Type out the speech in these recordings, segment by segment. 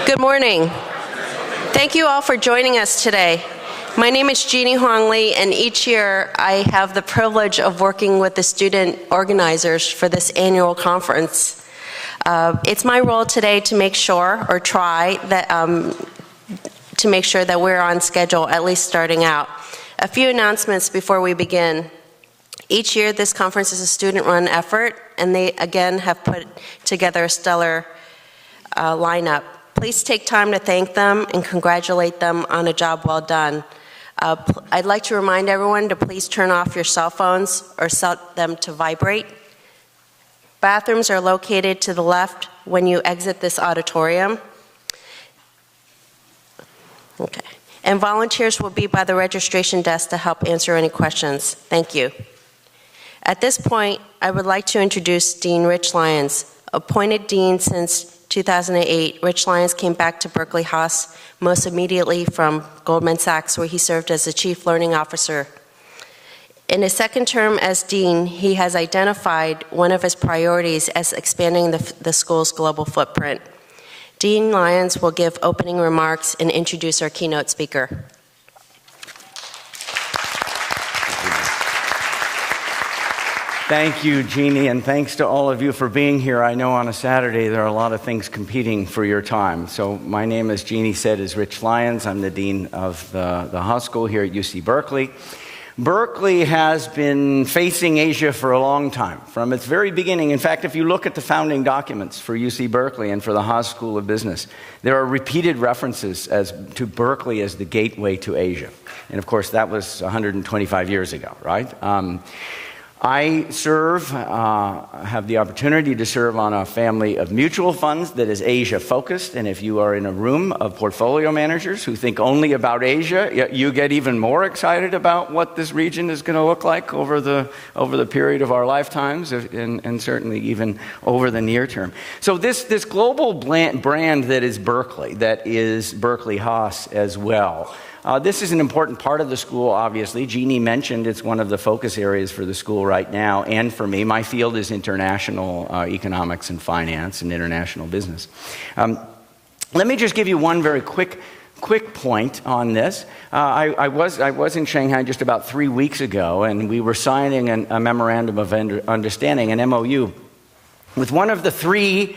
Good morning. Thank you all for joining us today. My name is Jeannie Huang Lee, and each year I have the privilege of working with the student organizers for this annual conference. It's my role today to make sure, or try, that to make sure that we're on schedule, at least starting out. A few announcements before we begin. Each year this conference is a student-run effort, and they again have put together a stellar lineup. Please take time to thank them and congratulate them on a job well done. I'd like to remind everyone to please turn off your cell phones or set them to vibrate. Bathrooms are located to the left when you exit this auditorium. Okay. And volunteers will be by the registration desk to help answer any questions. Thank you. At this point, I would like to introduce Dean Rich Lyons. Appointed Dean since 2008, Rich Lyons came back to Berkeley-Haas most immediately from Goldman Sachs, where he served as the Chief Learning Officer. In his second term as Dean, he has identified one of his priorities as expanding the school's global footprint. Dean Lyons will give opening remarks and introduce our keynote speaker. Thank you, Jeannie, and thanks to all of you for being here. I know on a Saturday there are a lot of things competing for your time. So my name, as Jeannie said, is Rich Lyons. I'm the Dean of the Haas School here at UC Berkeley. Berkeley has been facing Asia for a long time, from its very beginning. In fact, if you look at the founding documents for UC Berkeley and for the Haas School of Business, there are repeated references to Berkeley as the gateway to Asia. And of course, that was 125 years ago, right? I have the opportunity to serve on a family of mutual funds that is Asia-focused, and if you are in a room of portfolio managers who think only about Asia, you get even more excited about what this region is going to look like over the period of our lifetimes, and certainly even over the near term. So this global brand that is Berkeley, that is Berkeley-Haas as well, this is an important part of the school, obviously. Jeannie mentioned it's one of the focus areas for the school right now, and for me. My field is international economics and finance and international business. Let me just give you one very quick point on this. I was in Shanghai just about 3 weeks ago, and we were signing a memorandum of understanding, an MOU, with one of the three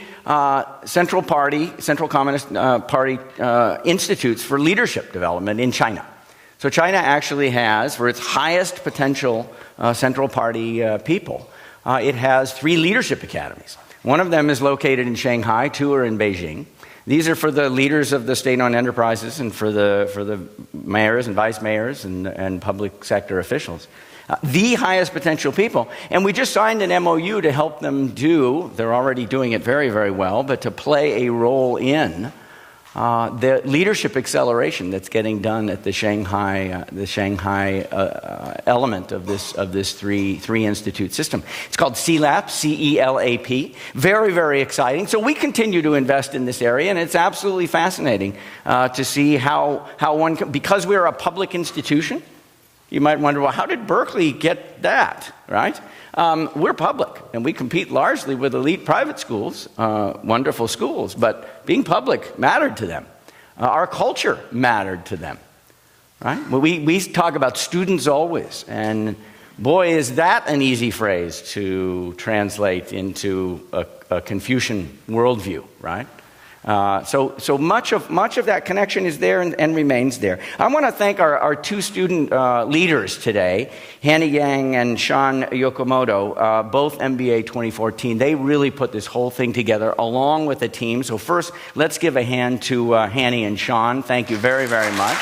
Central Communist Party institutes for leadership development in China. So China actually has, for its highest potential Central Party people, it has 3 leadership academies. One of them is located in Shanghai, 2 are in Beijing. These are for the leaders of the state-owned enterprises and for the mayors and vice mayors and public sector officials. The highest potential people. And we just signed an MOU to help them they're already doing it very, very well, but to play a role in the leadership acceleration that's getting done at the Shanghai element of this three institute system. It's called CELAP, C-E-L-A-P. Very, very exciting. So we continue to invest in this area, and it's absolutely fascinating to see how one can, because we're a public institution. You might wonder, well, how did Berkeley get that, right? We're public, and we compete largely with elite private schools, wonderful schools, but being public mattered to them. Our culture mattered to them, right? Well, we talk about students always, and boy, is that an easy phrase to translate into a Confucian worldview, right? So much of that connection is there and remains there. I want to thank our 2 student leaders today, Hanny Yang and Sean Yokomoto, both MBA 2014. They really put this whole thing together along with the team. So first, let's give a hand to Hanny and Sean. Thank you very, very much.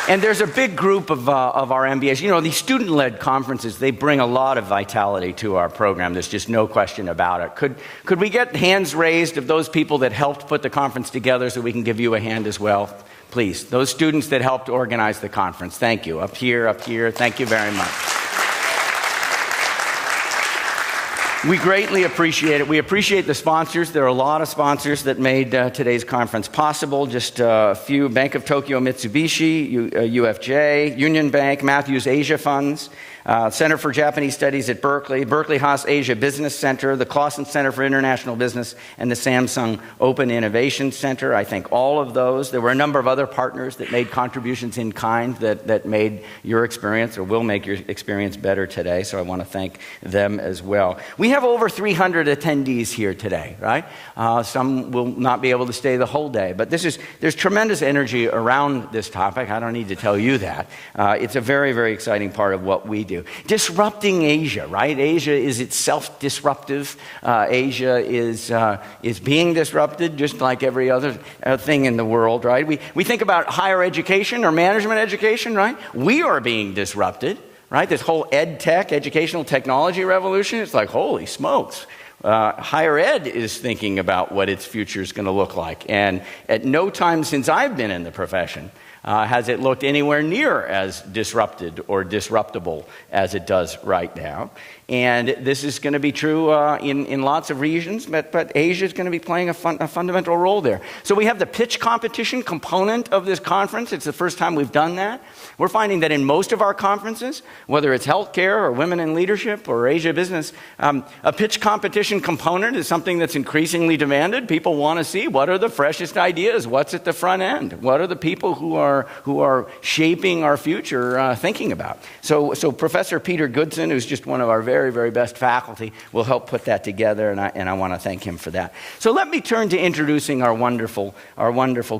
And there's a big group of our MBAs. You know, these student-led conferences, they bring a lot of vitality to our program. There's just no question about it. Could we get hands raised of those people that helped put the conference together so we can give you a hand as well? Please, those students that helped organize the conference. Thank you. Up here. Thank you very much. We greatly appreciate it. We appreciate the sponsors. There are a lot of sponsors that made today's conference possible. Just a few: Bank of Tokyo Mitsubishi, UFJ, Union Bank, Matthews Asia Funds, Center for Japanese Studies at Berkeley, Berkeley-Haas Asia Business Center, the Clausen Center for International Business, and the Samsung Open Innovation Center. I thank all of those. There were a number of other partners that made contributions in kind that made your experience, or will make your experience better today, so I want to thank them as well. We have over 300 attendees here today, right? Some will not be able to stay the whole day, but there's tremendous energy around this topic. I don't need to tell you that. It's a very, very exciting part of what we do. Disrupting Asia, right? Asia is itself disruptive. Asia is being disrupted just like every other thing in the world, right? We think about higher education or management education, right? We are being disrupted, right? This whole ed tech, educational technology revolution, it's like, holy smokes. Higher ed is thinking about what its future is going to look like. And at no time since I've been in the profession has it looked anywhere near as disrupted or disruptable as it does right now. And this is going to be true in lots of regions, but Asia is going to be playing a fundamental role there. So we have the pitch competition component of this conference. It's the first time we've done that. We're finding that in most of our conferences, whether it's healthcare or women in leadership or Asia business, a pitch competition component is something that's increasingly demanded. People want to see what are the freshest ideas, what's at the front end, what are the people who are shaping our future thinking about. So Professor Peter Goodson, who's just one of our very, very best faculty, will help put that together, and I want to thank him for that. So let me turn to introducing our wonderful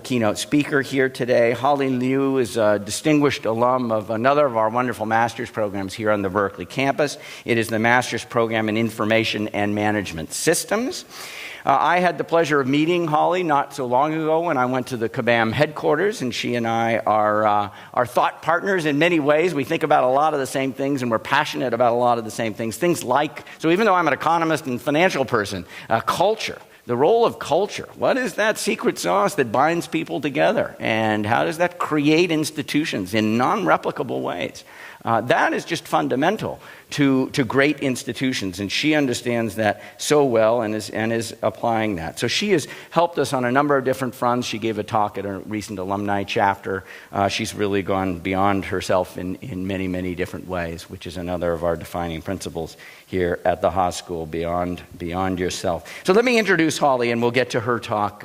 keynote speaker here today. Holly Liu is a distinguished alum of another of our wonderful master's programs here on the Berkeley campus. It is the master's program in Information and Management Systems. I had the pleasure of meeting Holly not so long ago when I went to the Kabam headquarters, and she and I are thought partners in many ways. We think about a lot of the same things, and we're passionate about a lot of the same things. Things like, so even though I'm an economist and financial person, culture. The role of culture. What is that secret sauce that binds people together? And how does that create institutions in non-replicable ways? That is just fundamental to great institutions, and she understands that so well and is applying that. So she has helped us on a number of different fronts. She gave a talk at a recent alumni chapter. She's really gone beyond herself in many, many different ways, which is another of our defining principles here at the Haas School, beyond yourself. So let me introduce Holly, and we'll get to her talk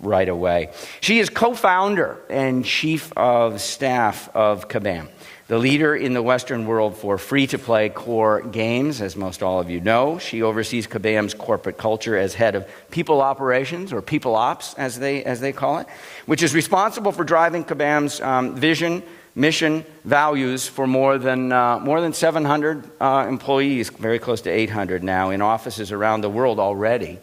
right away. She is co-founder and chief of staff of Kabam, the leader in the Western world for free-to-play core games, as most all of you know. She oversees Kabam's corporate culture as head of people operations, or people ops, as they call it, which is responsible for driving Kabam's vision, mission, values for more than 700 employees, very close to 800 now, in offices around the world already.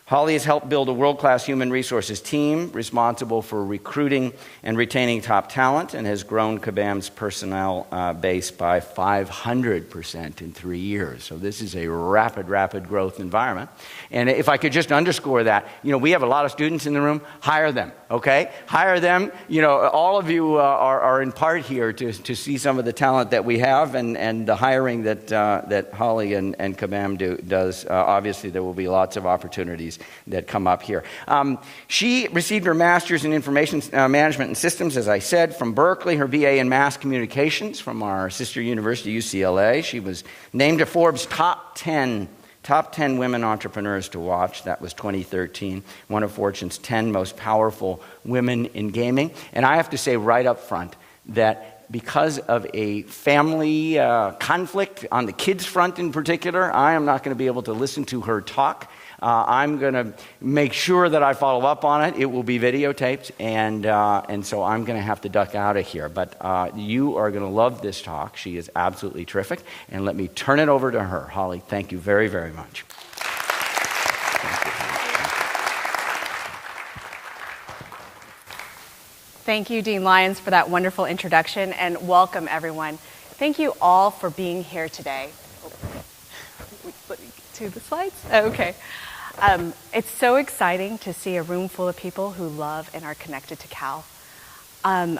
Holly has helped build a world-class human resources team responsible for recruiting and retaining top talent, and has grown Kabam's personnel base by 500% in 3 years. So this is a rapid growth environment. And if I could just underscore that, we have a lot of students in the room. Hire them, okay? Hire them. All of you are in part here to see some of the talent that we have, and the hiring that Holly and Kabam does. Obviously, there will be lots of opportunities that come up here. She received her master's in information management and systems, as I said, from Berkeley, her BA in mass communications from our sister university, UCLA. She was named to Forbes top 10 women entrepreneurs to watch. That was 2013, one of Fortune's 10 most powerful women in gaming. And I have to say right up front that because of a family conflict on the kids' front in particular, I am not going to be able to listen to her talk. I'm going to make sure that I follow up on it. It will be videotaped, and so I'm going to have to duck out of here. But you are going to love this talk. She is absolutely terrific. And let me turn it over to her. Holly, thank you very, very much. Thank you, Dean Lyons, for that wonderful introduction, and welcome, everyone. Thank you all for being here today. To the slides? Okay. It's so exciting to see a room full of people who love and are connected to Cal. I'm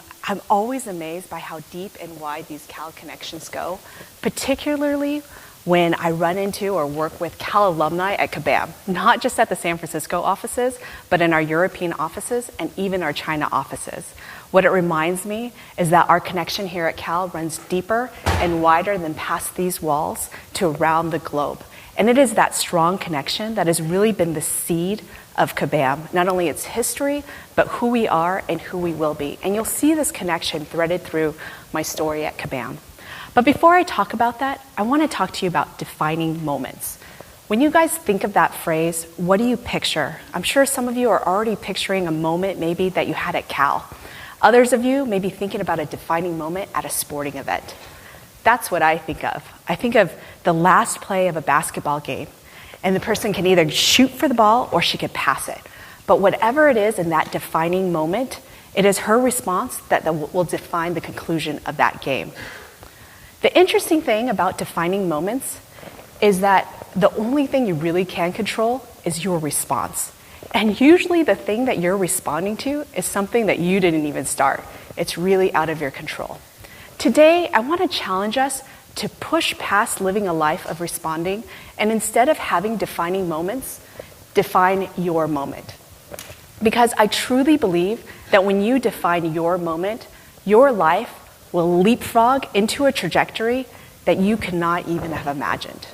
always amazed by how deep and wide these Cal connections go, particularly when I run into or work with Cal alumni at Kabam, not just at the San Francisco offices, but in our European offices and even our China offices. What it reminds me is that our connection here at Cal runs deeper and wider than past these walls to around the globe. And it is that strong connection that has really been the seed of Kabam, not only its history, but who we are and who we will be. And you'll see this connection threaded through my story at Kabam. But before I talk about that, I want to talk to you about defining moments. When you guys think of that phrase, what do you picture? I'm sure some of you are already picturing a moment maybe that you had at Cal. Others of you may be thinking about a defining moment at a sporting event. That's what I think of. I think of the last play of a basketball game, and the person can either shoot for the ball or she can pass it. But whatever it is in that defining moment, it is her response that will define the conclusion of that game. The interesting thing about defining moments is that the only thing you really can control is your response. And usually the thing that you're responding to is something that you didn't even start. It's really out of your control. Today, I want to challenge us to push past living a life of responding, and instead of having defining moments, define your moment. Because I truly believe that when you define your moment, your life will leapfrog into a trajectory that you cannot even have imagined.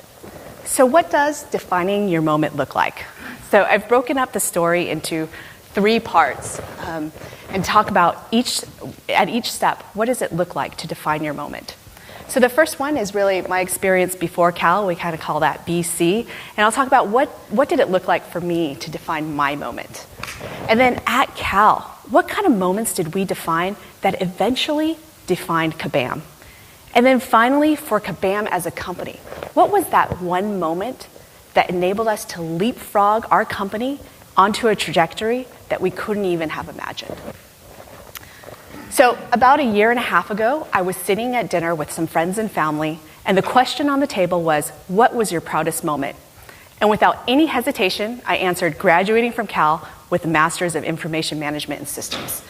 So what does defining your moment look like? So I've broken up the story into 3 parts and talk about at each step, what does it look like to define your moment? So the first one is really my experience before Cal. We kind of call that BC. And I'll talk about what did it look like for me to define my moment. And then at Cal, what kind of moments did we define that eventually defined Kabam? And then finally, for Kabam as a company, what was that one moment that enabled us to leapfrog our company onto a trajectory that we couldn't even have imagined? So about 1.5 years ago, I was sitting at dinner with some friends and family, and the question on the table was, what was your proudest moment? And without any hesitation, I answered graduating from Cal with a Master's of Information Management and Systems.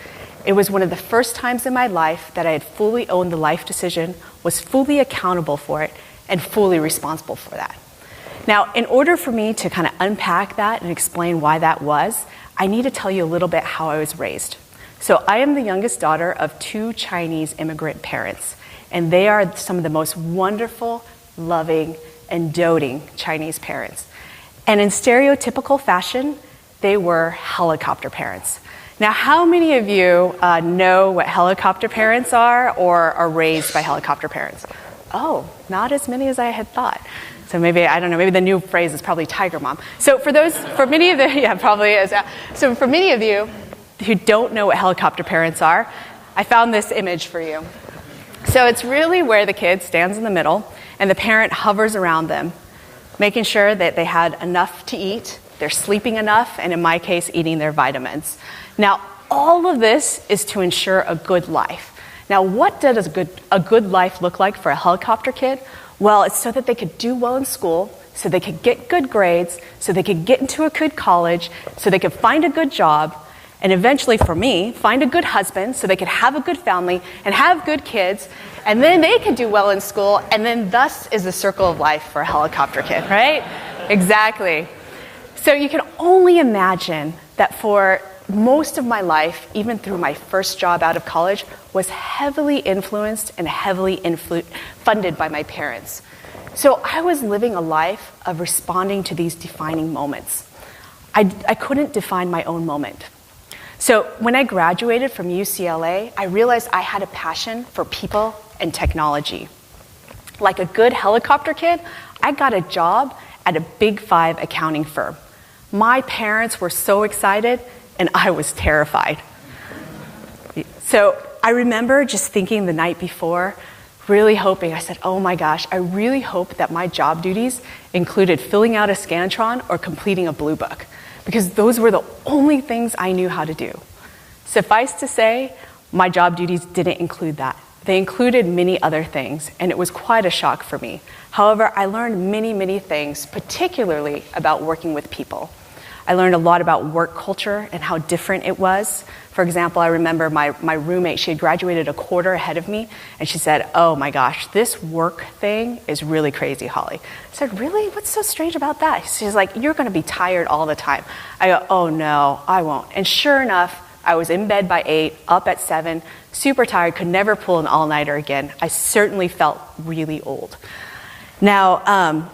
It was one of the first times in my life that I had fully owned the life decision, was fully accountable for it, and fully responsible for that. Now, in order for me to kind of unpack that and explain why that was, I need to tell you a little bit how I was raised. So I am the youngest daughter of 2 Chinese immigrant parents, and they are some of the most wonderful, loving, and doting Chinese parents. And in stereotypical fashion, they were helicopter parents. Now, how many of you know what helicopter parents are or are raised by helicopter parents? Oh, not as many as I had thought. So maybe, I don't know, maybe the new phrase is probably tiger mom. So for many of you, yeah, probably is. So for many of you who don't know what helicopter parents are, I found this image for you. So it's really where the kid stands in the middle and the parent hovers around them, making sure that they had enough to eat, they're sleeping enough, and in my case, eating their vitamins. Now, all of this is to ensure a good life. Now, what does a good life look like for a helicopter kid? Well, it's so that they could do well in school, so they could get good grades, so they could get into a good college, so they could find a good job, and eventually, for me, find a good husband so they could have a good family and have good kids, and then they could do well in school, and then thus is the circle of life for a helicopter kid, right? Exactly. So you can only imagine that for most of my life, even through my first job out of college, was heavily influenced and heavily funded by my parents. So I was living a life of responding to these defining moments. I couldn't define my own moment. So when I graduated from UCLA, I realized I had a passion for people and technology. Like a good helicopter kid, I got a job at a Big 5 accounting firm. My parents were so excited, and I was terrified. So I remember just thinking the night before, really hoping, I said, oh my gosh, I really hope that my job duties included filling out a Scantron or completing a Blue Book, because those were the only things I knew how to do. Suffice to say, my job duties didn't include that. They included many other things, and it was quite a shock for me. However, I learned many, many things, particularly about working with people. I learned a lot about work culture and how different it was. For example, I remember my roommate, she had graduated a quarter ahead of me, and she said, "Oh my gosh, this work thing is really crazy, Holly." I said, "Really? What's so strange about that?" She's like, "You're going to be tired all the time." I go, "Oh no, I won't." And sure enough, I was in bed by 8, up at 7, super tired, could never pull an all-nighter again. I certainly felt really old. Now,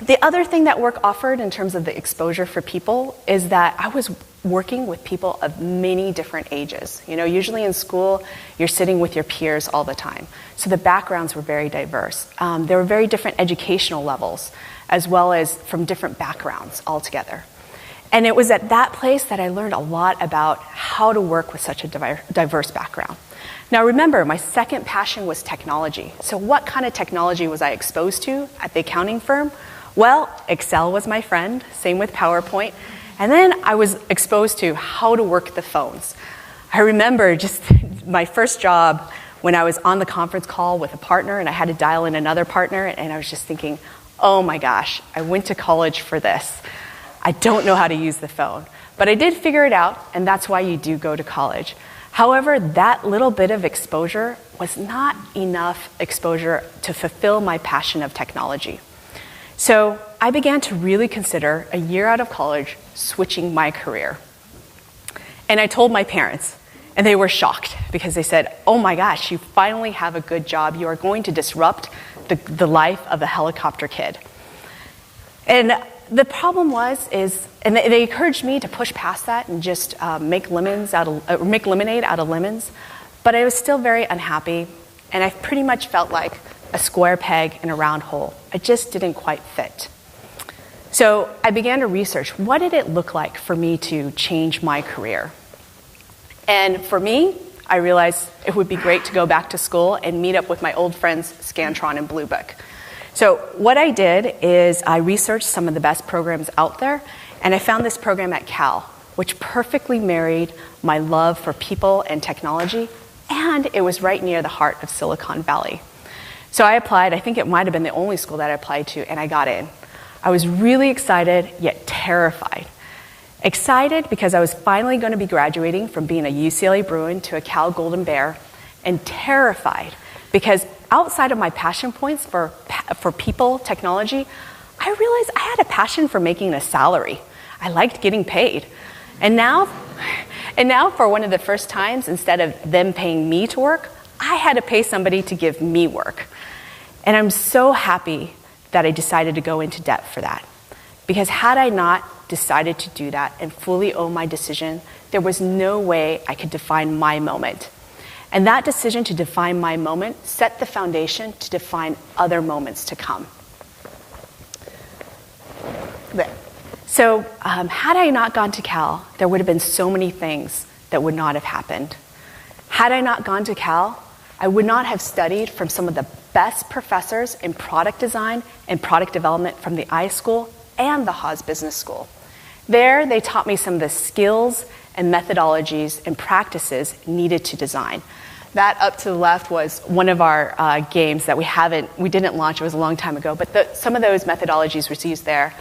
the other thing that work offered in terms of the exposure for people is that I was working with people of many different ages. You know, usually in school, you're sitting with your peers all the time. So the backgrounds were very diverse. There were very different educational levels, as well as from different backgrounds altogether. And it was at that place that I learned a lot about how to work with such a diverse background. Now remember, my second passion was technology. So what kind of technology was I exposed to at the accounting firm? Well, Excel was my friend, same with PowerPoint. And then I was exposed to how to work the phones. I remember just my first job when I was on the conference call with a partner and I had to dial in another partner, and I was just thinking, oh my gosh, I went to college for this. I don't know how to use the phone. But I did figure it out, and that's why you do go to college. However, that little bit of exposure was not enough exposure to fulfill my passion of technology. So I began to really consider, a year out of college, switching my career. And I told my parents, and they were shocked because they said, "Oh my gosh, you finally have a good job. You are going to disrupt the life of a helicopter kid." And the problem and they encouraged me to push past that and just make lemonade out of lemons. But I was still very unhappy, and I pretty much felt like a square peg in a round hole. I just didn't quite fit. So I began to research, what did it look like for me to change my career? And for me, I realized it would be great to go back to school and meet up with my old friends Scantron and Blue Book. So what I did is I researched some of the best programs out there, and I found this program at Cal, which perfectly married my love for people and technology, and it was right near the heart of Silicon Valley. So I applied. I think it might have been the only school that I applied to, and I got in. I was really excited, yet terrified. Excited because I was finally going to be graduating from being a UCLA Bruin to a Cal Golden Bear, and terrified because outside of my passion points for people, technology, I realized I had a passion for making a salary. I liked getting paid. And now for one of the first times, instead of them paying me to work, I had to pay somebody to give me work. And I'm so happy that I decided to go into debt for that. Because had I not decided to do that and fully own my decision, there was no way I could define my moment. And that decision to define my moment set the foundation to define other moments to come. So had I not gone to Cal, there would have been so many things that would not have happened. Had I not gone to Cal, I would not have studied from some of the best professors in product design and product development from the iSchool and the Haas Business School. There, they taught me some of the skills and methodologies and practices needed to design. That up to the left was one of our games that we didn't launch, it was a long time ago, but some of those methodologies were used there.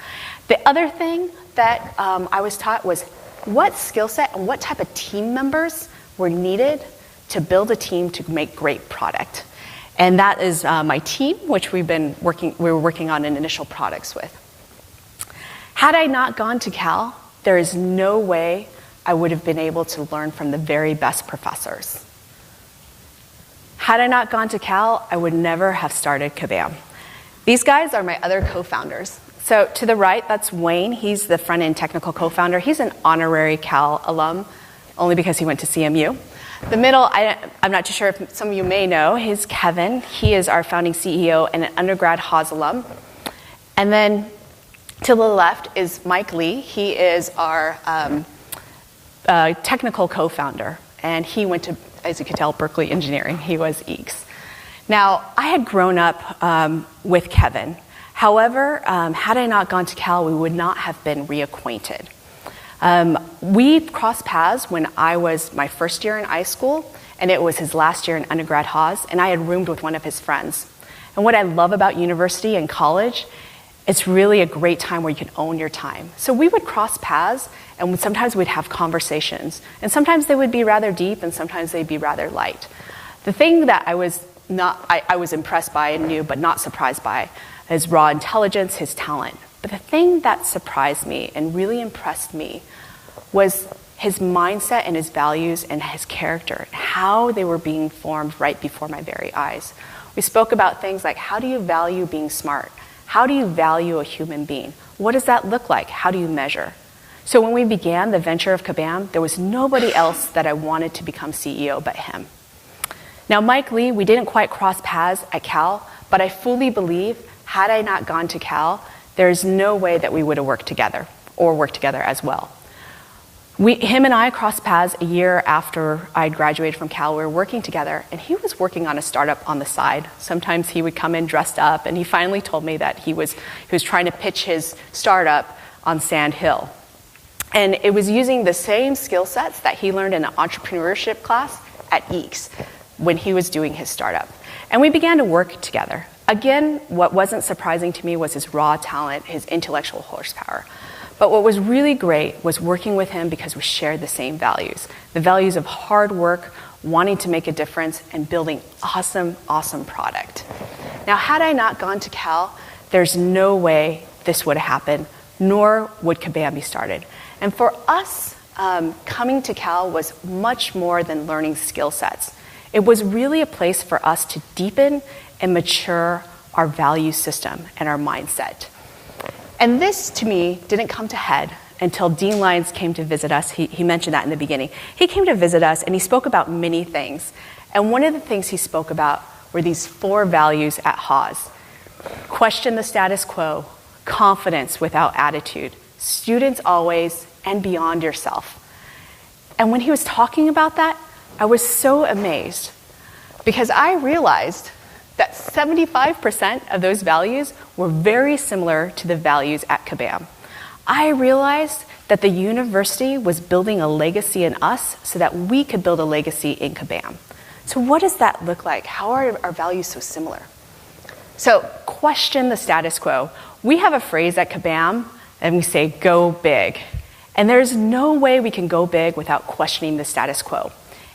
The other thing that I was taught was what skill set and what type of team members were needed to build a team to make great product. And that is my team, which we were working on initial products with. Had I not gone to Cal, there is no way I would have been able to learn from the very best professors. Had I not gone to Cal, I would never have started Kabam. These guys are my other co-founders. So to the right, that's Wayne. He's the front-end technical co-founder. He's an honorary Cal alum, only because he went to CMU. The middle, I'm not too sure if some of you may know, is Kevin. He is our founding CEO and an undergrad Haas alum. And then to the left is Mike Lee. He is our technical co-founder. And he went to, as you can tell, Berkeley Engineering. He was EECS. Now, I had grown up with Kevin. However, had I not gone to Cal, we would not have been reacquainted. We crossed paths when I was my first year in iSchool, and it was his last year in undergrad Haas, and I had roomed with one of his friends. And what I love about university and college It's really a great time where you can own your time. So we would cross paths, and sometimes we'd have conversations. And sometimes they would be rather deep, and sometimes they'd be rather light. The thing that I was impressed by and knew, but not surprised by, his raw intelligence, his talent. But the thing that surprised me and really impressed me was his mindset and his values and his character, how they were being formed right before my very eyes. We spoke about things like, how do you value being smart? How do you value a human being? What does that look like? How do you measure? So when we began the venture of Kabam, there was nobody else that I wanted to become CEO but him. Now, Mike Lee, we didn't quite cross paths at Cal, but I fully believe, had I not gone to Cal, there's no way that we would have worked together, or worked together as well. Him and I crossed paths a year after I graduated from Cal. We were working together, and he was working on a startup on the side. Sometimes he would come in dressed up, and he finally told me that he was trying to pitch his startup on Sand Hill. And it was using the same skill sets that he learned in an entrepreneurship class at EECS when he was doing his startup. And we began to work together. Again, what wasn't surprising to me was his raw talent, his intellectual horsepower. But what was really great was working with him because we shared the same values. The values of hard work, wanting to make a difference, and building awesome, awesome product. Now, had I not gone to Cal, there's no way this would have happened, nor would Kabam be started. And for us, coming to Cal was much more than learning skill sets. It was really a place for us to deepen and mature our value system and our mindset. And this, to me, didn't come to head until Dean Lyons came to visit us. He mentioned that in the beginning. He came to visit us, and he spoke about many things. And one of the things he spoke about were these 4 values at Haas. Question the status quo, confidence without attitude, students always, and beyond yourself. And when he was talking about that, I was so amazed because I realized that 75% of those values were very similar to the values at Kabam. I realized that the university was building a legacy in us so that we could build a legacy in Kabam. So what does that look like? How are our values so similar? So question the status quo. We have a phrase at Kabam, and we say, go big. And there's no way we can go big without questioning the status quo.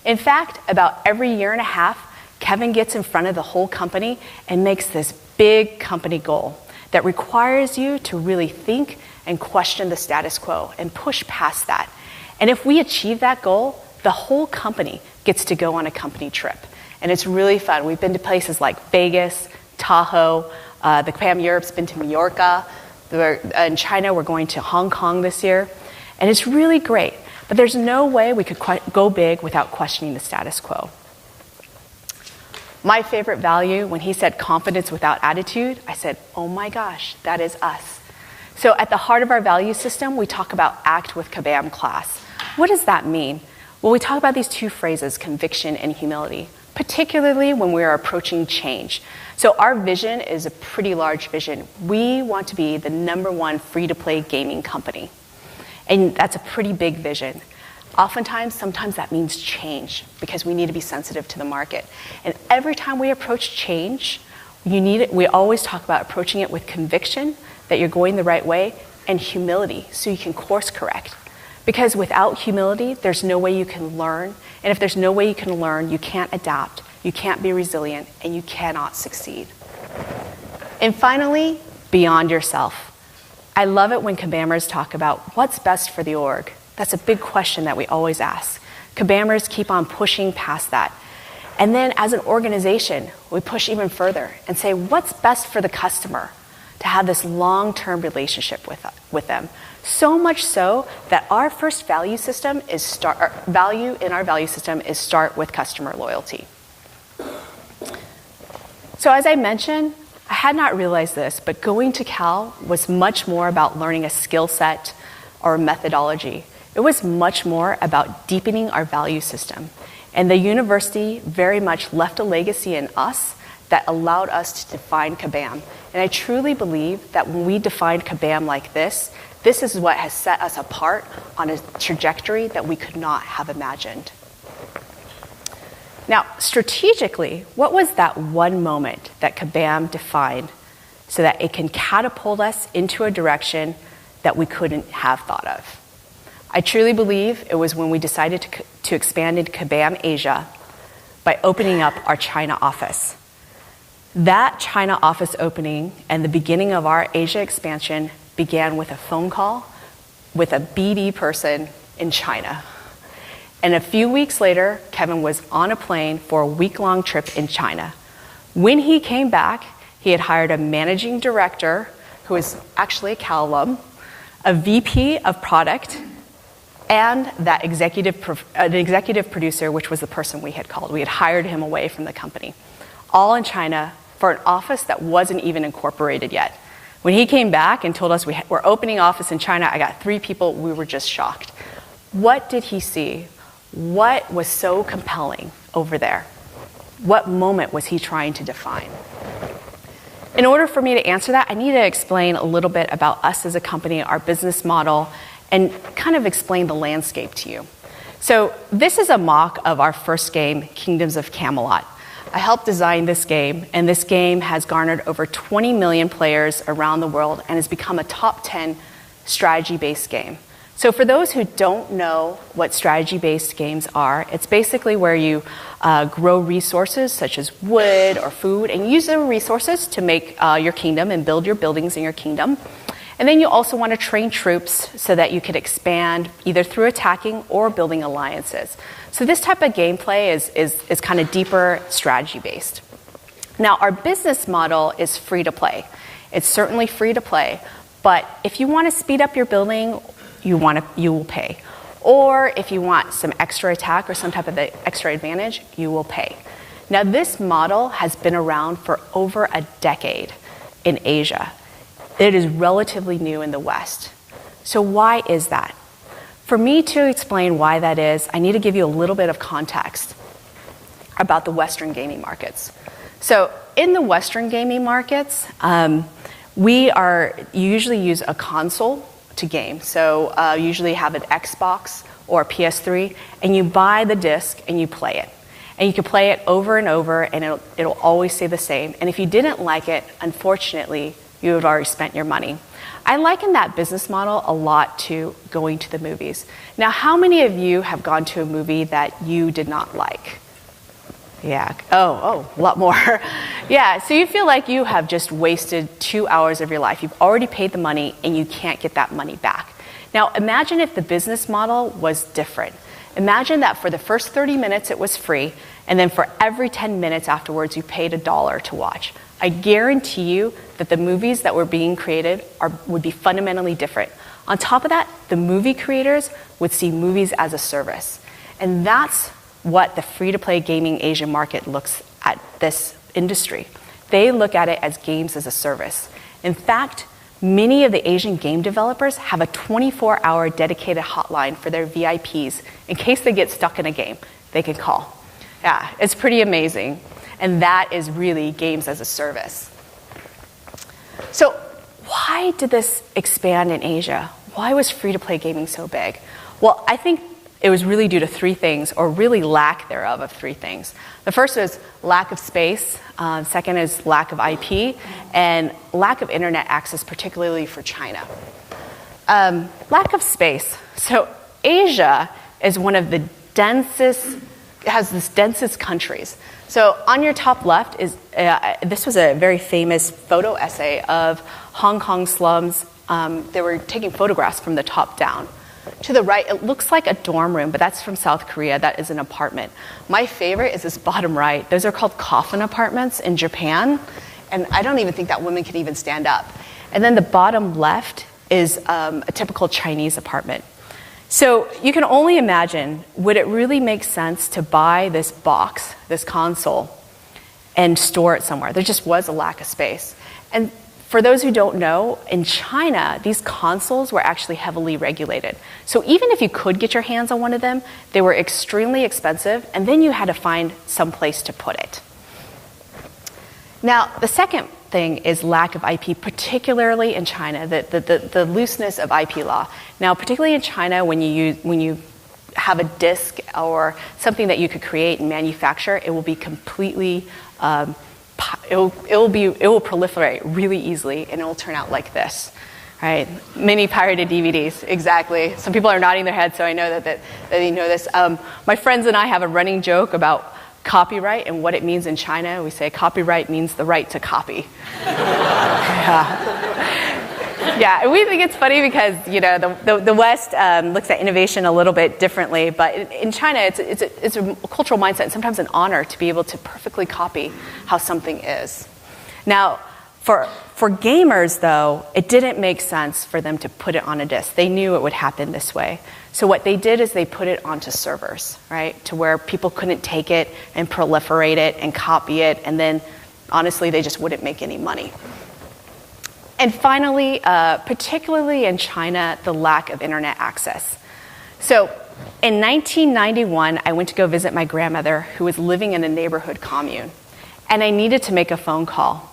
In fact, about every year and a half, Kevin gets in front of the whole company and makes this big company goal that requires you to really think and question the status quo and push past that. And if we achieve that goal, the whole company gets to go on a company trip. And it's really fun. We've been to places like Vegas, Tahoe, the Kabam Europe's been to Mallorca. In China, we're going to Hong Kong this year. And it's really great. But there's no way we could go big without questioning the status quo. My favorite value, when he said confidence without attitude, I said, oh my gosh, that is us. So at the heart of our value system, we talk about act with Kabam class. What does that mean? Well, we talk about these 2 phrases, conviction and humility, particularly when we are approaching change. So our vision is a pretty large vision. We want to be the #1 free-to-play gaming company. And that's a pretty big vision. Sometimes that means change because we need to be sensitive to the market. And every time we approach change, we always talk about approaching it with conviction that you're going the right way and humility so you can course correct. Because without humility, there's no way you can learn. And if there's no way you can learn, you can't adapt, you can't be resilient, and you cannot succeed. And finally, beyond yourself. I love it when Kabamers talk about what's best for the org. That's a big question that we always ask. Kabamers keep on pushing past that. And then as an organization, we push even further and say, what's best for the customer to have this long-term relationship with them? So much so that our first value system is start with customer loyalty. So as I mentioned, I had not realized this, but going to Cal was much more about learning a skill set or a methodology. It was much more about deepening our value system. And the university very much left a legacy in us that allowed us to define Kabam. And I truly believe that when we defined Kabam like this is what has set us apart on a trajectory that we could not have imagined. Now, strategically, what was that one moment that Kabam defined so that it can catapult us into a direction that we couldn't have thought of. I truly believe it was when we decided to expand into Kabam Asia by opening up our China office. That China office opening and the beginning of our Asia expansion began with a phone call with a BD person in China. And a few weeks later, Kevin was on a plane for a week-long trip in China. When he came back, he had hired a managing director who was actually a Cal alum, a VP of product, and that an executive producer, which was the person we had called. We had hired him away from the company, all in China for an office that wasn't even incorporated yet. When he came back and told us we're opening office in China, I got 3 people, we were just shocked. What did he see? What was so compelling over there? What moment was he trying to define? In order for me to answer that, I need to explain a little bit about us as a company, our business model, and kind of explain the landscape to you. So this is a mock of our first game, Kingdoms of Camelot. I helped design this game, and this game has garnered over 20 million players around the world and has become a top 10 strategy-based game. So for those who don't know what strategy-based games are, it's basically where you grow resources such as wood or food and use the resources to make your kingdom and build your buildings in your kingdom. And then you also want to train troops so that you can expand either through attacking or building alliances. So this type of gameplay is kind of deeper strategy-based. Now, our business model is free to play. It's certainly free to play, but if you want to speed up your building, you will pay. Or if you want some extra attack or some type of extra advantage, you will pay. Now, this model has been around for over a decade in Asia. It is relatively new in the West. So why is that? For me to explain why that is, I need to give you a little bit of context about the Western gaming markets. So in the Western gaming markets, you usually use a console to game. So you usually have an Xbox or a PS3, and you buy the disc and you play it. And you can play it over and over, and it'll always stay the same. And if you didn't like it, unfortunately, you have already spent your money. I liken that business model a lot to going to the movies. Now, how many of you have gone to a movie that you did not like? Yeah, a lot more. Yeah, so you feel like you have just wasted 2 hours of your life. You've already paid the money and you can't get that money back. Now, imagine if the business model was different. Imagine that for the first 30 minutes it was free, and then for every 10 minutes afterwards you paid $1 to watch. I guarantee you that the movies that were being created would be fundamentally different. On top of that, the movie creators would see movies as a service. And that's what the free-to-play gaming Asian market looks at this industry. They look at it as games as a service. In fact, many of the Asian game developers have a 24-hour dedicated hotline for their VIPs. In case they get stuck in a game, they can call. Yeah, it's pretty amazing. And that is really games as a service. So why did this expand in Asia? Why was free-to-play gaming so big? Well, I think it was really due to 3 things, or really lack thereof of 3 things. The first is lack of space. Second is lack of IP, and lack of internet access, particularly for China. Lack of space. So Asia is one of the densest countries. So on your top left is, this was a very famous photo essay of Hong Kong slums. They were taking photographs from the top down. To the right, it looks like a dorm room, but that's from South Korea. That is an apartment. My favorite is this bottom right. Those are called coffin apartments in Japan, and I don't even think that women can even stand up. And then the bottom left is a typical Chinese apartment. So you can only imagine, would it really make sense to buy this box, this console, and store it somewhere? There just was a lack of space. And for those who don't know, in China, these consoles were actually heavily regulated. So even if you could get your hands on one of them, they were extremely expensive, and then you had to find some place to put it. Now, the second thing is lack of IP, particularly in China, the looseness of IP law. Now, particularly in China, when you have a disk or something that you could create and manufacture, it will be completely it will proliferate really easily, and it will turn out like this. Right, many pirated DVDs, exactly. Some people are nodding their heads, so I know that they know this. My friends and I have a running joke about copyright and what it means in China. We say copyright means the right to copy. Yeah, and we think it's funny because the West looks at innovation a little bit differently, but in China it's a cultural mindset and sometimes an honor to be able to perfectly copy how something is. Now, for gamers, though, it didn't make sense for them to put it on a disk. They knew it would happen this way. So what they did is they put it onto servers, right, to where people couldn't take it and proliferate it and copy it, and then, honestly, they just wouldn't make any money. And finally, particularly in China, the lack of internet access. So in 1991, I went to go visit my grandmother, who was living in a neighborhood commune, and I needed to make a phone call.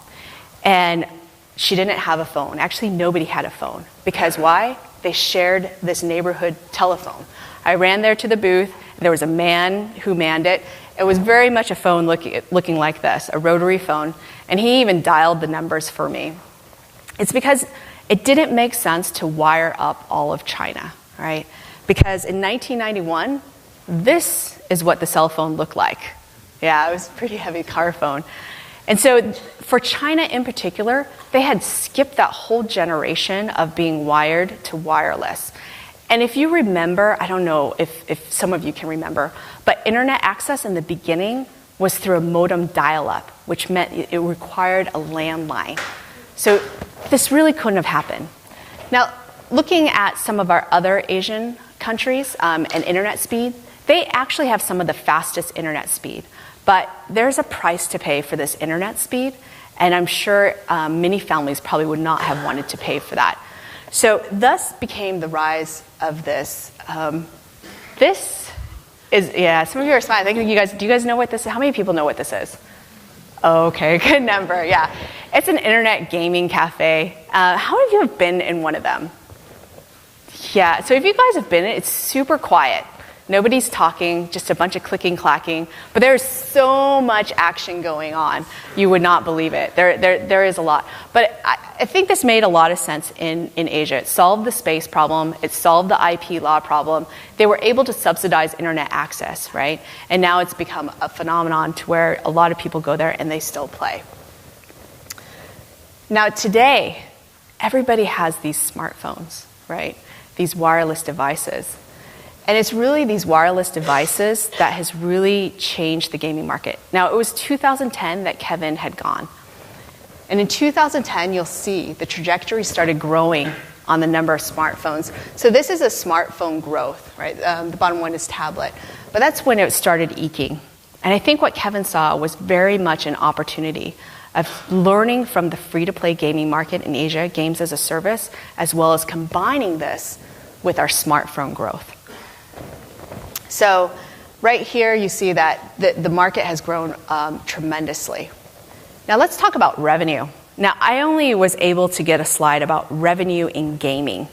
And she didn't have a phone. Actually, nobody had a phone. Because why? They shared this neighborhood telephone. I ran there to the booth. There was a man who manned it. It was very much a phone looking like this, a rotary phone. And he even dialed the numbers for me. It's because it didn't make sense to wire up all of China, right? Because in 1991, this is what the cell phone looked like. Yeah, it was a pretty heavy car phone. And so for China in particular, they had skipped that whole generation of being wired to wireless. And if you remember, I don't know if some of you can remember, but internet access in the beginning was through a modem dial-up, which meant it required a landline. So this really couldn't have happened. Now, looking at some of our other Asian countries and internet speed, they actually have some of the fastest internet speed. But there's a price to pay for this internet speed, and I'm sure many families probably would not have wanted to pay for that. So thus became the rise of this. This is, yeah, some of you are smiling. Do you guys know what this is? How many people know what this is? Okay, good number, yeah. It's an internet gaming cafe. How many of you have been in one of them? Yeah, so if you guys have been in it, it's super quiet. Nobody's talking, just a bunch of clicking, clacking, but there's so much action going on. You would not believe it. There is a lot. But I think this made a lot of sense in Asia. It solved the space problem. It solved the IP law problem. They were able to subsidize internet access, right? And now it's become a phenomenon to where a lot of people go there and they still play. Now today, everybody has these smartphones, right? These wireless devices. And it's really these wireless devices that has really changed the gaming market. Now, it was 2010 that Kevin had gone. And in 2010, you'll see the trajectory started growing on the number of smartphones. So this is a smartphone growth, right? The bottom one is tablet. But that's when it started eking. And I think what Kevin saw was very much an opportunity of learning from the free-to-play gaming market in Asia, games as a service, as well as combining this with our smartphone growth. So right here, you see that the market has grown tremendously. Now let's talk about revenue. Now, I only was able to get a slide about revenue in gaming.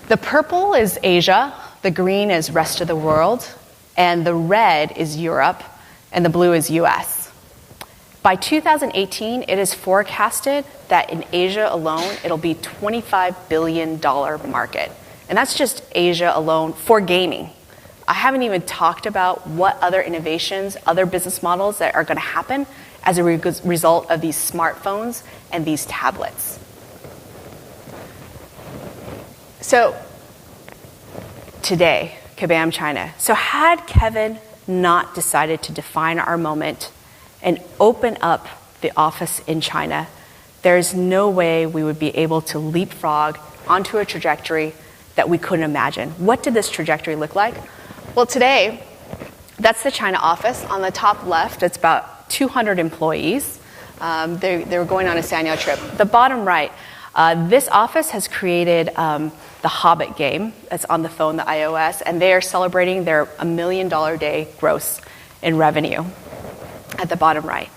The purple is Asia, the green is rest of the world, and the red is Europe, and the blue is US. By 2018, it is forecasted that in Asia alone, it'll be $25 billion market. And that's just Asia alone for gaming. I haven't even talked about what other innovations, other business models that are going to happen as a result of these smartphones and these tablets. So today, Kabam China. So had Kevin not decided to define our moment and open up the office in China, there's no way we would be able to leapfrog onto a trajectory that we couldn't imagine. What did this trajectory look like? Well, today, that's the China office. On the top left, it's about 200 employees. They were going on a Sanyo trip. The bottom right, this office has created the Hobbit game. That's on the phone, the iOS, and they are celebrating their $1 million day gross in revenue at the bottom right.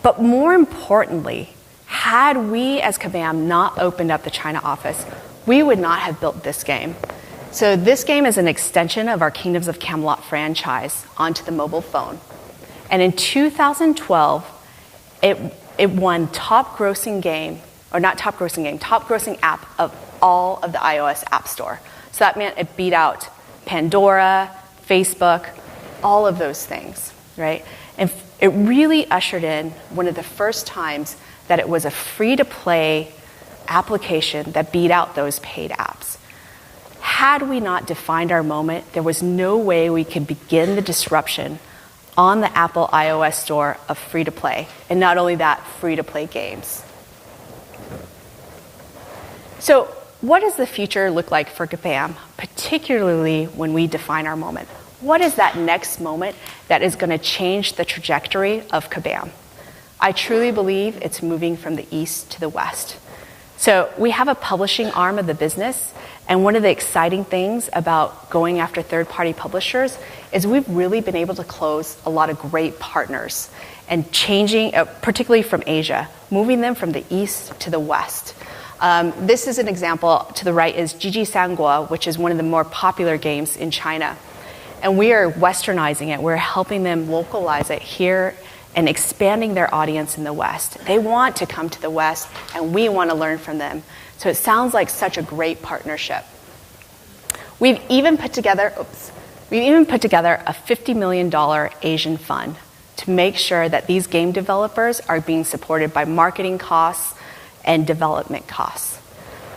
But more importantly, had we as Kabam not opened up the China office, we would not have built this game. So this game is an extension of our Kingdoms of Camelot franchise onto the mobile phone. And in 2012, it won top grossing app of all of the iOS App Store. So that meant it beat out Pandora, Facebook, all of those things, right? And it really ushered in one of the first times that it was a free-to-play application that beat out those paid apps. Had we not defined our moment, there was no way we could begin the disruption on the Apple iOS store of free-to-play, and not only that, free-to-play games. So what does the future look like for Kabam, particularly when we define our moment? What is that next moment that is going to change the trajectory of Kabam? I truly believe it's moving from the east to the west. So we have a publishing arm of the business, and one of the exciting things about going after third-party publishers is we've really been able to close a lot of great partners and changing, particularly from Asia, moving them from the east to the west. This is an example. To the right is Jiji Sangua, which is one of the more popular games in China. And we are westernizing it. We're helping them localize it here and expanding their audience in the West. They want to come to the West, and we want to learn from them. So it sounds like such a great partnership. We've even put together a $50 million Asian fund to make sure that these game developers are being supported by marketing costs and development costs.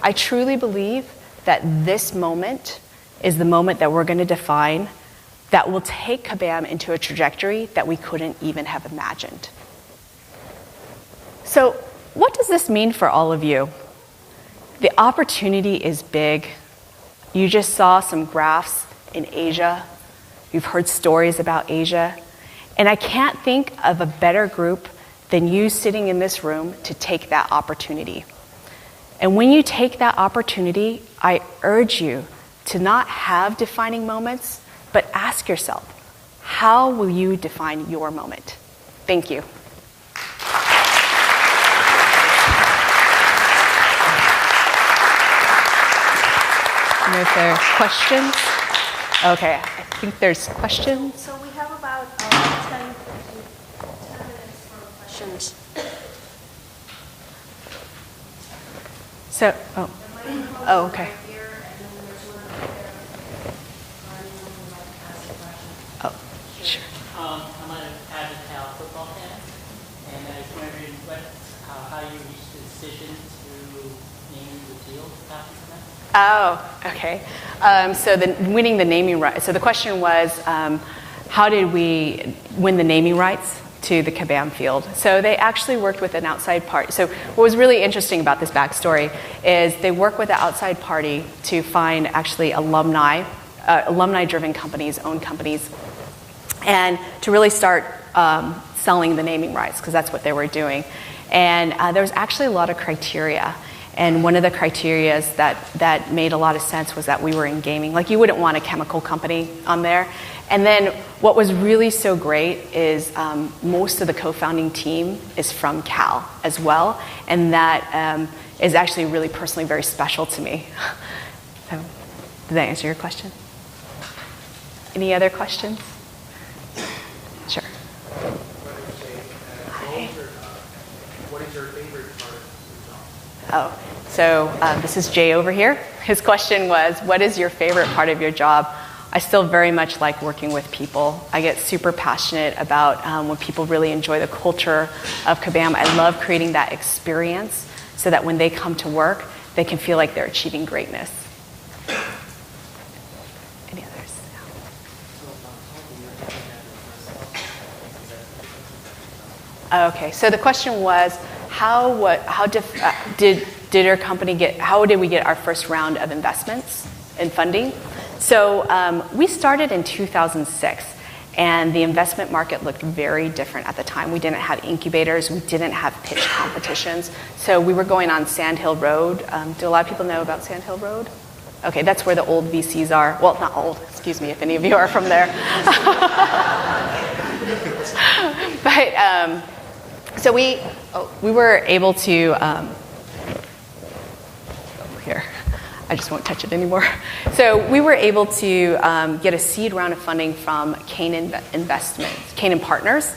I truly believe that this moment is the moment that we're going to define that will take Kabam into a trajectory that we couldn't even have imagined. So, what does this mean for all of you? The opportunity is big. You just saw some graphs in Asia. You've heard stories about Asia. And I can't think of a better group than you sitting in this room to take that opportunity. And when you take that opportunity, I urge you to not have defining moments, but ask yourself, how will you define your moment? Thank you. And if there's questions, okay, I think there's questions. So we have about 10 minutes for questions. So, oh, okay. Sure. I'm an avid Cal football fan, and I was wondering how you reached the decision to name the deal after that. Oh, okay. So winning the naming rights. So the question was, how did we win the naming rights to the Kabam field? So they actually worked with an outside party. So what was really interesting about this backstory is they work with an outside party to find actually alumni-driven companies, owned companies, and to really start selling the naming rights, because that's what they were doing. And there was actually a lot of criteria. And one of the criteria that made a lot of sense was that we were in gaming. Like, you wouldn't want a chemical company on there. And then what was really so great is most of the co-founding team is from Cal as well. And that is actually really personally very special to me. So, did that answer your question? Any other questions? Sure. Hi. What is your favorite part of your job? Oh, so this is Jay over here. His question was, what is your favorite part of your job? I still very much like working with people. I get super passionate about when people really enjoy the culture of Kabam. I love creating that experience so that when they come to work, they can feel like they're achieving greatness. Any others? Okay, so the question was, how did our company how did we get our first round of investments and funding? So we started in 2006, and the investment market looked very different at the time. We didn't have incubators, we didn't have pitch competitions, so we were going on Sand Hill Road. Do a lot of people know about Sand Hill Road? Okay, that's where the old VCs are. Well, not old, excuse me, if any of you are from there. But so we were able to, here, I just won't touch it anymore. So we were able to get a seed round of funding from Canaan Partners,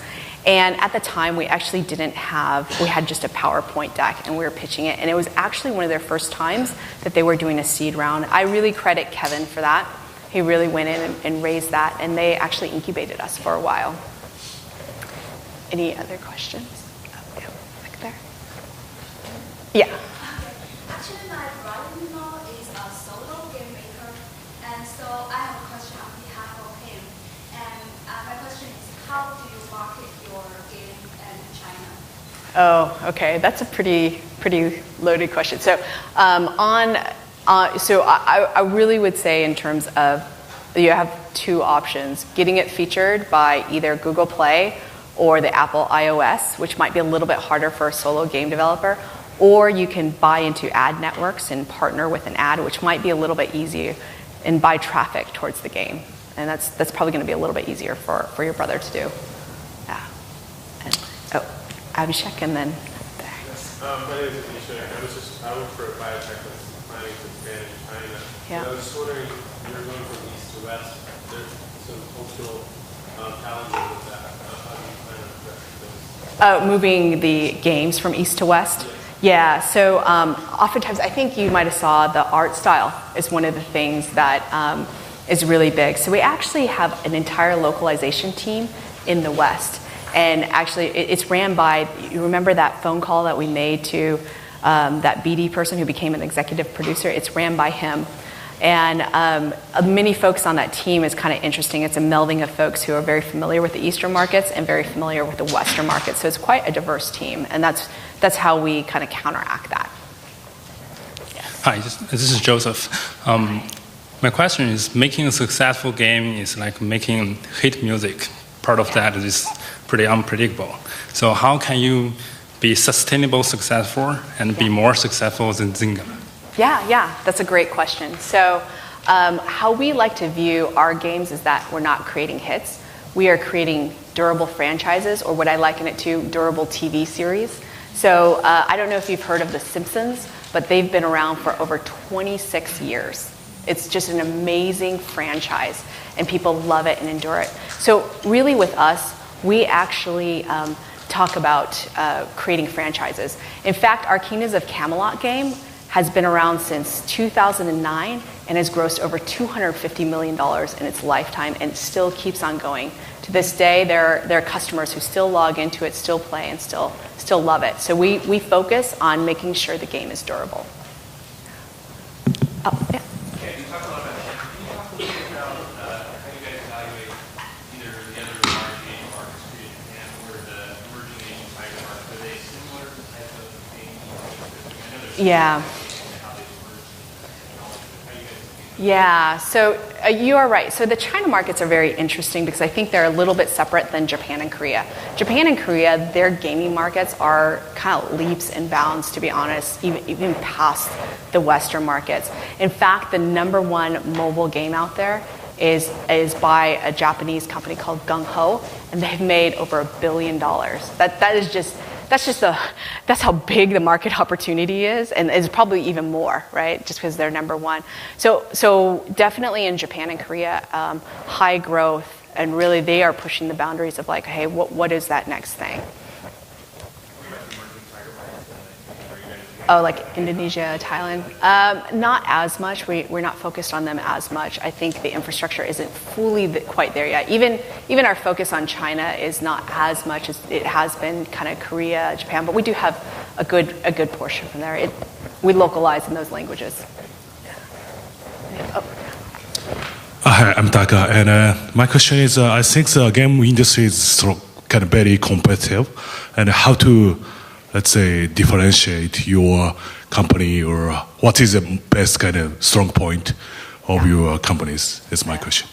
And at the time, we actually we had just a PowerPoint deck and we were pitching it. And it was actually one of their first times that they were doing a seed round. I really credit Kevin for that. He really went in and raised that, and they actually incubated us for a while. Any other questions? Oh, yeah, back there. Yeah. Actually, my brother-in-law is a solo game maker, and so I have a question on behalf of him. And my question is, how do you market your game in China? Oh, okay. That's a pretty loaded question. So, I really would say in terms of you have two options: getting it featured by either Google Play or the Apple iOS, which might be a little bit harder for a solo game developer, or you can buy into ad networks and partner with an ad, which might be a little bit easier, and buy traffic towards the game. And that's probably going to be a little bit easier for your brother to do. Yeah. And, Abhishek, and then there. Yes. My name is Abhishek. I work for a biotech that's planning to expand in China. Yeah. And I was just wondering, you're going from east to west. There's some cultural challenges with that. How do you plan on addressing those? Moving the games from east to west? Yeah, so oftentimes I think you might have saw the art style is one of the things that is really big. So we actually have an entire localization team in the West. And actually it's ran by, you remember that phone call that we made to that BD person who became an executive producer? It's ran by him. And many folks on that team is kind of interesting. It's a melding of folks who are very familiar with the Eastern markets and very familiar with the Western markets. So it's quite a diverse team, and that's how we kind of counteract that. Yes. Hi, this is Joseph. My question is, making a successful game is like making hit music. Part of that is pretty unpredictable. So how can you be sustainable, successful, and be more successful than Zynga? Yeah, that's a great question. So how we like to view our games is that we're not creating hits. We are creating durable franchises, or what I liken it to, durable TV series. So I don't know if you've heard of The Simpsons, but they've been around for over 26 years. It's just an amazing franchise, and people love it and endure it. So really with us, we actually talk about creating franchises. In fact, our Kingdoms of Camelot game has been around since 2009 and has grossed over $250 million in its lifetime, and still keeps on going. To this day, there are customers who still log into it, still play, and still love it. So we focus on making sure the game is durable. Oh, yeah. Yeah, you talked a lot about that. Can you talk a little bit about how you guys evaluate either the other large Asian markets, Korea, Japan, or the emerging Asian tiger markets? Are they similar type of game? I know there's Yeah. Yeah, so you are right. So the China markets are very interesting because I think they're a little bit separate than Japan and Korea. Japan and Korea, their gaming markets are kind of leaps and bounds, to be honest, even past the Western markets. In fact, the number one mobile game out there is by a Japanese company called Gung Ho, and they've made over $1 billion. That's how big the market opportunity is, and it's probably even more, right? Just because they're number one. So definitely in Japan and Korea, high growth, and really they are pushing the boundaries of like, hey, what is that next thing? Oh, like Indonesia, Thailand? Not as much. We're not focused on them as much. I think the infrastructure isn't fully quite there yet. Even our focus on China is not as much as it has been kind of Korea, Japan, but we do have a good portion from there. We localize in those languages. Oh. Hi, I'm Taka, and my question is, I think the game industry is sort of kind of very competitive, and how to, let's say, differentiate your company, or what is the best kind of strong point of your companies is my question.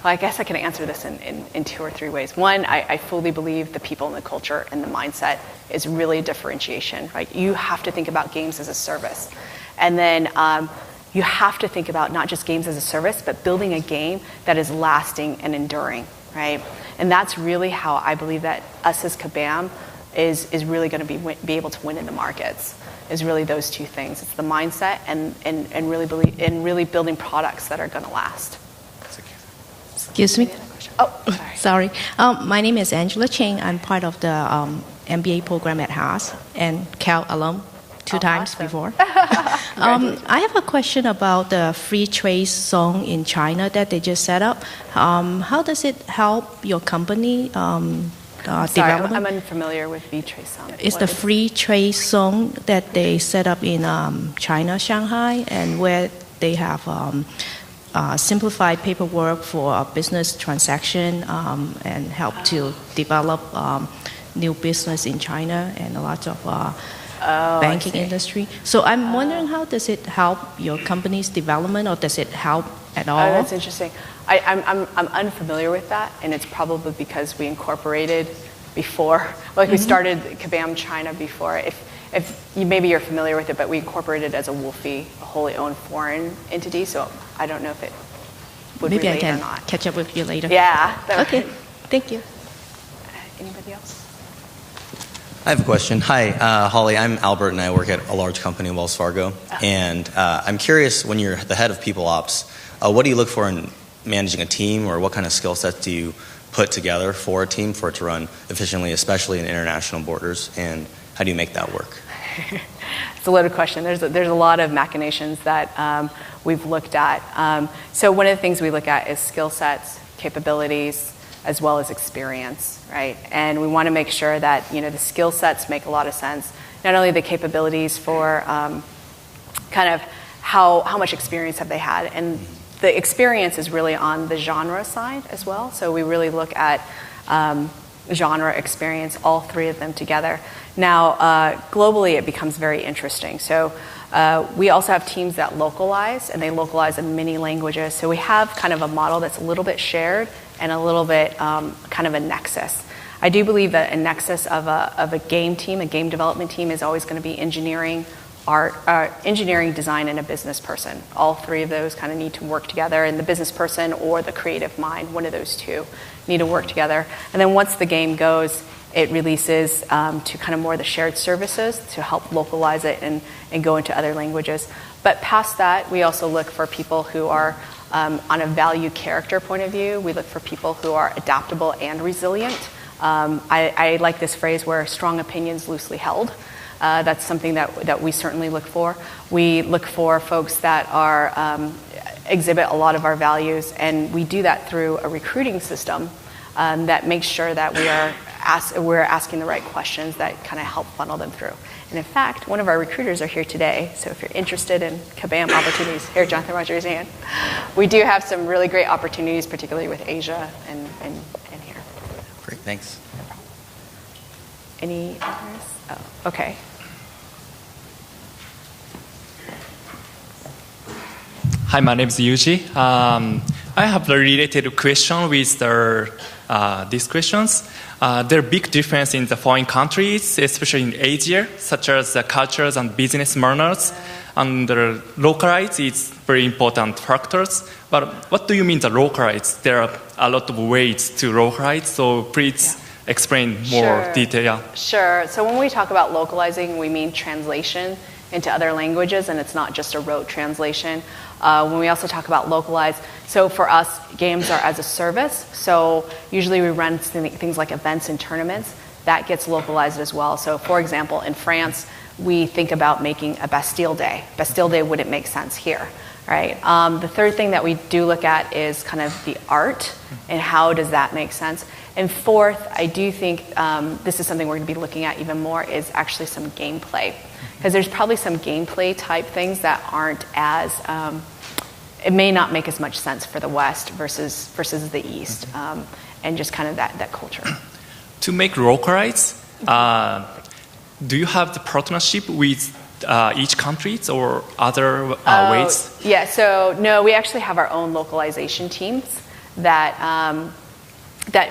Well, I guess I can answer this in two or three ways. One, I fully believe the people and the culture and the mindset is really a differentiation, right? You have to think about games as a service. And then you have to think about not just games as a service, but building a game that is lasting and enduring, right? And that's really how I believe that us as Kabam is really going to be able to win in the markets, is really those two things. It's the mindset and really building products that are going to last. Excuse me. Oh, sorry. Sorry. My name is Angela Ching. I'm part of the MBA program at Haas and Cal alum two times awesome. before. I have a question about the free trade zone in China that they just set up. How does it help your company Sorry, development? I'm unfamiliar with V-Trace Zone. It's the free trade zone that they set up in China, Shanghai, and where they have simplified paperwork for a business transaction and help to develop new business in China and a lot of banking industry. So I'm wondering, how does it help your company's development, or does it help at all? Oh, that's interesting. I'm unfamiliar with that, and it's probably because we incorporated before. Like we started Kabam China before. If you, maybe you're familiar with it, but we incorporated as a WOFE, a wholly owned foreign entity. So I don't know if it would Maybe I relate or can not. catch up with you later. Yeah. Okay. Thank you. Anybody else? I have a question. Hi, Holly. I'm Albert, and I work at a large company, Wells Fargo. And I'm curious, when you're the head of people ops, what do you look for in managing a team, or what kind of skill sets do you put together for a team for it to run efficiently, especially in international borders, and how do you make that work? It's a loaded question. There's a lot of machinations that we've looked at. So one of the things we look at is skill sets, capabilities, as well as experience, right? And we want to make sure that the skill sets make a lot of sense. Not only the capabilities for kind of how much experience have they had, and the experience is really on the genre side as well. So we really look at genre experience, all three of them together. Now, globally, it becomes very interesting. So we also have teams that localize, and they localize in many languages. So we have kind of a model that's a little bit shared and a little bit kind of a nexus. I do believe that a nexus of a game team, a game development team, is always going to be engineering, engineering, design, and a business person. All three of those kind of need to work together, and the business person or the creative mind, one of those two, need to work together. And then once the game goes, it releases to kind of more the shared services to help localize it and go into other languages. But past that, we also look for people who are, on a value character point of view, we look for people who are adaptable and resilient. I like this phrase where strong opinions loosely held. That's something that we certainly look for. We look for folks that are exhibit a lot of our values, and we do that through a recruiting system that makes sure that we're asking the right questions that kind of help funnel them through. And in fact, one of our recruiters are here today, so if you're interested in Kabam opportunities, here, Jonathan, raise your hand. We do have some really great opportunities, particularly with Asia and here. Great, thanks. No problem. Any others? Oh, okay. Hi, my name is Yuji. I have a related question with these questions. There are big differences in the foreign countries, especially in Asia, such as the cultures and business manners. And the localize is very important factors. But what do you mean the localize? There are a lot of ways to localize, so please explain more detail. Sure. So when we talk about localizing, we mean translation into other languages, and it's not just a rote translation. When we also talk about localize, so for us, games are as a service. So usually we run things like events and tournaments. That gets localized as well. So for example, in France, we think about making a Bastille Day. Bastille Day wouldn't make sense here, right? The third thing that we do look at is kind of the art and how does that make sense. And fourth, I do think this is something we're going to be looking at even more, is actually some gameplay. Because there's probably some gameplay type things that aren't as, it may not make as much sense for the West versus the East, and just kind of that culture. To make localize, do you have the partnership with each country or other ways? Yeah, so no, we actually have our own localization teams that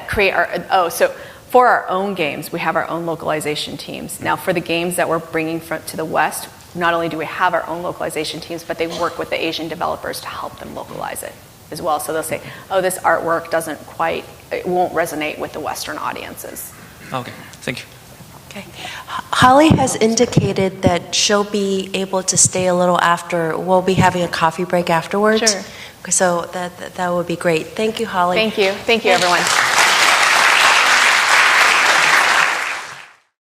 create our, so for our own games, we have our own localization teams. Now for the games that we're bringing to the West, not only do we have our own localization teams, but they work with the Asian developers to help them localize it as well. So they'll say, oh, this artwork it won't resonate with the Western audiences. Okay, thank you. Okay. Holly has indicated that she'll be able to stay a little after. We'll be having a coffee break afterwards. Sure. So that would be great. Thank you, Holly. Thank you. Thank you, everyone.